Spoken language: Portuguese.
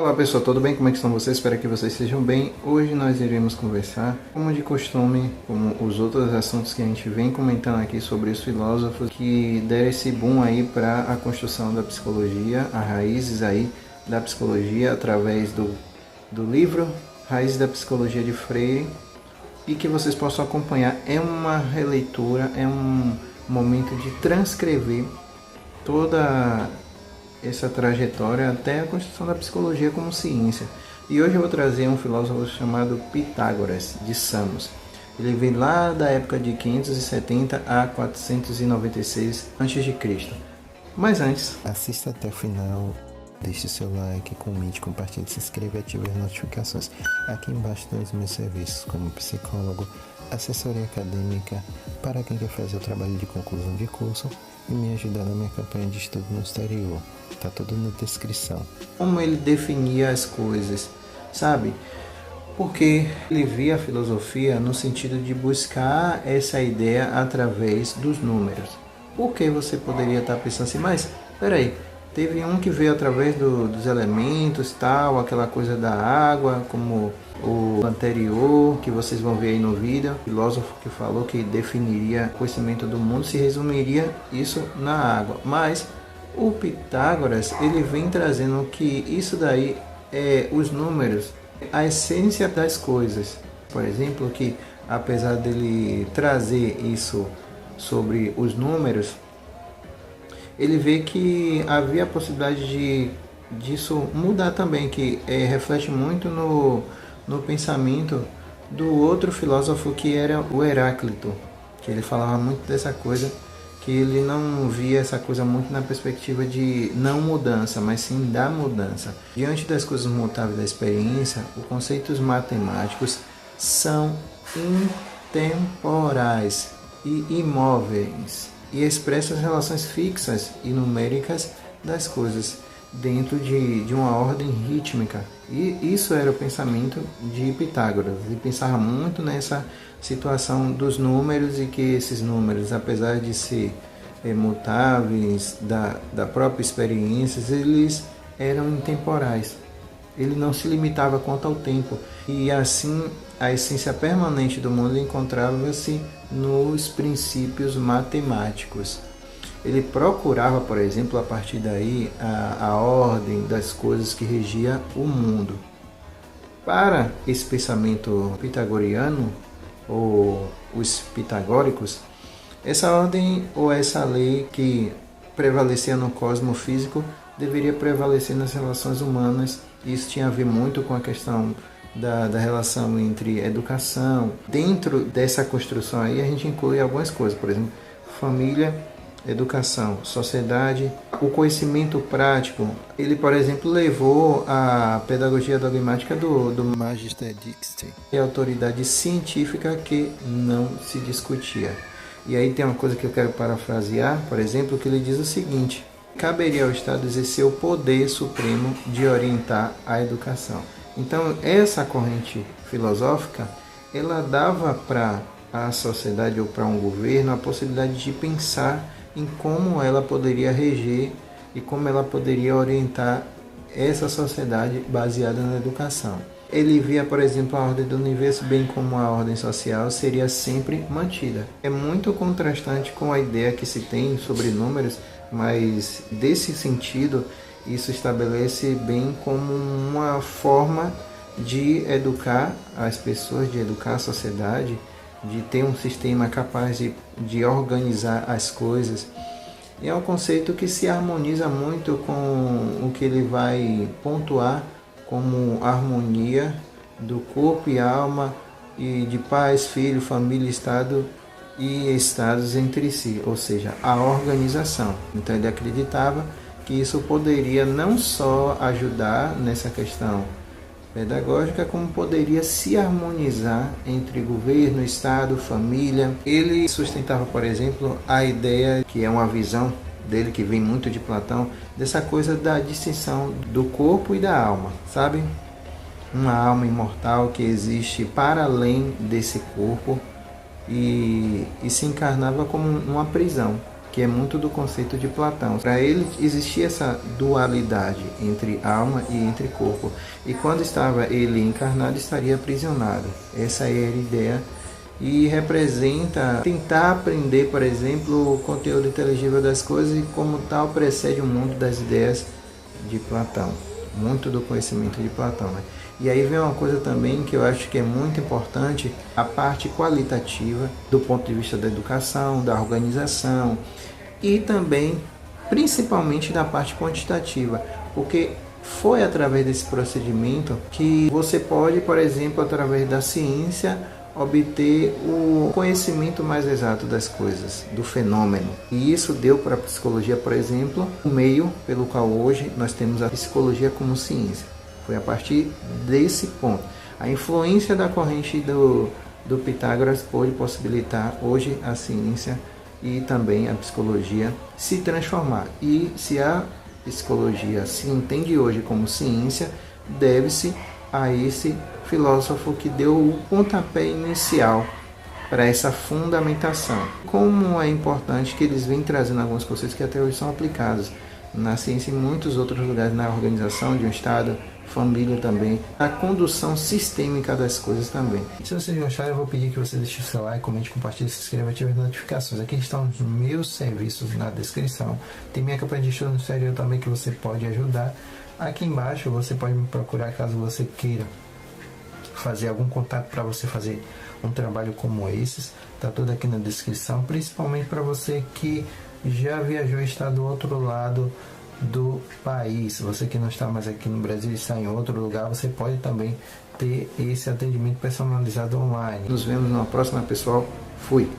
Olá pessoal, tudo bem? Como é que estão vocês? Espero que vocês estejam bem. Hoje nós iremos conversar, como de costume, como os outros assuntos que a gente vem comentando aqui sobre os filósofos que deram esse boom aí para a construção da psicologia, as raízes aí da psicologia através do livro Raízes da Psicologia de Freire, e que vocês possam acompanhar. É uma releitura, é um momento de transcrever toda essa trajetória até a construção da psicologia como ciência. E hoje eu vou trazer um filósofo chamado Pitágoras, de Samos. Ele vem lá da época de 570 a 496 a.C. Mas antes, assista até o final, deixe seu like, comente, compartilhe, se inscreva e ative as notificações. Aqui embaixo tem os meus serviços como psicólogo, assessoria acadêmica para quem quer fazer o trabalho de conclusão de curso e me ajudar na minha campanha de estudo no exterior. Tá tudo na descrição. Como ele definia as coisas, sabe? Porque ele via a filosofia no sentido de buscar essa ideia através dos números. Porque você poderia estar pensando assim, mas peraí, teve um que veio através dos elementos, tal, aquela coisa da água, como o anterior, que vocês vão ver aí no vídeo, o filósofo que falou que definiria o conhecimento do mundo, se resumiria isso na água. Mas o Pitágoras, ele vem trazendo que isso daí é os números, a essência das coisas. Por exemplo, que apesar dele trazer isso sobre os números, ele vê que havia a possibilidade disso mudar também, que reflete muito no pensamento do outro filósofo que era o Heráclito, que ele falava muito dessa coisa, que ele não via essa coisa muito na perspectiva de não mudança, mas sim da mudança. Diante das coisas mutáveis da experiência, os conceitos matemáticos são intemporais e imóveis e expressam as relações fixas e numéricas das coisas dentro de uma ordem rítmica. E isso era o pensamento de Pitágoras. Ele pensava muito nessa situação dos números, e que esses números, apesar de ser mutáveis da própria experiência, eles eram intemporais. Ele não se limitava quanto ao tempo. E assim, a essência permanente do mundo encontrava-se nos princípios matemáticos. Ele procurava, por exemplo, a partir daí, a ordem das coisas que regia o mundo. Para esse pensamento pitagoriano, ou os pitagóricos, essa ordem ou essa lei que prevalecia no cosmos físico deveria prevalecer nas relações humanas. Isso tinha a ver muito com a questão da relação entre educação. Dentro dessa construção aí a gente inclui algumas coisas, por exemplo, família, educação, sociedade, o conhecimento prático. Ele, por exemplo, levou a pedagogia dogmática do Magister Dictae, e a autoridade científica que não se discutia. E aí tem uma coisa que eu quero parafrasear, por exemplo, que ele diz o seguinte: caberia ao Estado exercer o poder supremo de orientar a educação. Então, essa corrente filosófica, ela dava para a sociedade ou para um governo a possibilidade de pensar em como ela poderia reger e como ela poderia orientar essa sociedade baseada na educação. Ele via, por exemplo, a ordem do universo, bem como a ordem social, seria sempre mantida. É muito contrastante com a ideia que se tem sobre números, mas desse sentido, isso estabelece bem como uma forma de educar as pessoas, de educar a sociedade, de ter um sistema capaz de organizar as coisas. E é um conceito que se harmoniza muito com o que ele vai pontuar como harmonia do corpo e alma, e de pais, filho, família, estado e estados entre si, ou seja, a organização. Então ele acreditava que isso poderia não só ajudar nessa questão pedagógica, como poderia se harmonizar entre governo, Estado, família. Ele sustentava, por exemplo, a ideia, que é uma visão dele que vem muito de Platão, dessa coisa da distinção do corpo e da alma, sabe? Uma alma imortal que existe para além desse corpo e se encarnava como uma prisão. que é muito do conceito de Platão. Para ele existia essa dualidade entre alma e entre corpo. E quando estava ele encarnado, estaria aprisionado. Essa é a ideia e representa tentar aprender, por exemplo, o conteúdo inteligível das coisas e como tal precede o mundo das ideias de Platão, muito do conhecimento de Platão, né? E aí vem uma coisa também que eu acho que é muito importante, a parte qualitativa do ponto de vista da educação, da organização e também, principalmente, da parte quantitativa, porque foi através desse procedimento que você pode, por exemplo, através da ciência, obter o conhecimento mais exato das coisas, do fenômeno. E isso deu para a psicologia, por exemplo, o meio pelo qual hoje nós temos a psicologia como ciência. Foi a partir desse ponto. A influência da corrente do Pitágoras pôde possibilitar hoje a ciência e também a psicologia se transformar. E se a psicologia se entende hoje como ciência, deve-se a esse filósofo que deu o pontapé inicial para essa fundamentação. Como é importante que eles vêm trazendo alguns conceitos que até hoje são aplicados na ciência e em muitos outros lugares, na organização de um Estado, família também, a condução sistêmica das coisas também. Se vocês gostaram, eu vou pedir que você deixe o seu like, comente, compartilhe, se inscreva e ative as notificações. Aqui estão os meus serviços na descrição. Tem minha campanha de estudo no exterior também que você pode ajudar. Aqui embaixo você pode me procurar caso você queira fazer algum contato para você fazer um trabalho como esses. Está tudo aqui na descrição, principalmente para você que já viajou e está do outro lado do país. Você que não está mais aqui no Brasil e está em outro lugar, você pode também ter esse atendimento personalizado online. Nos vemos na próxima, pessoal. Fui!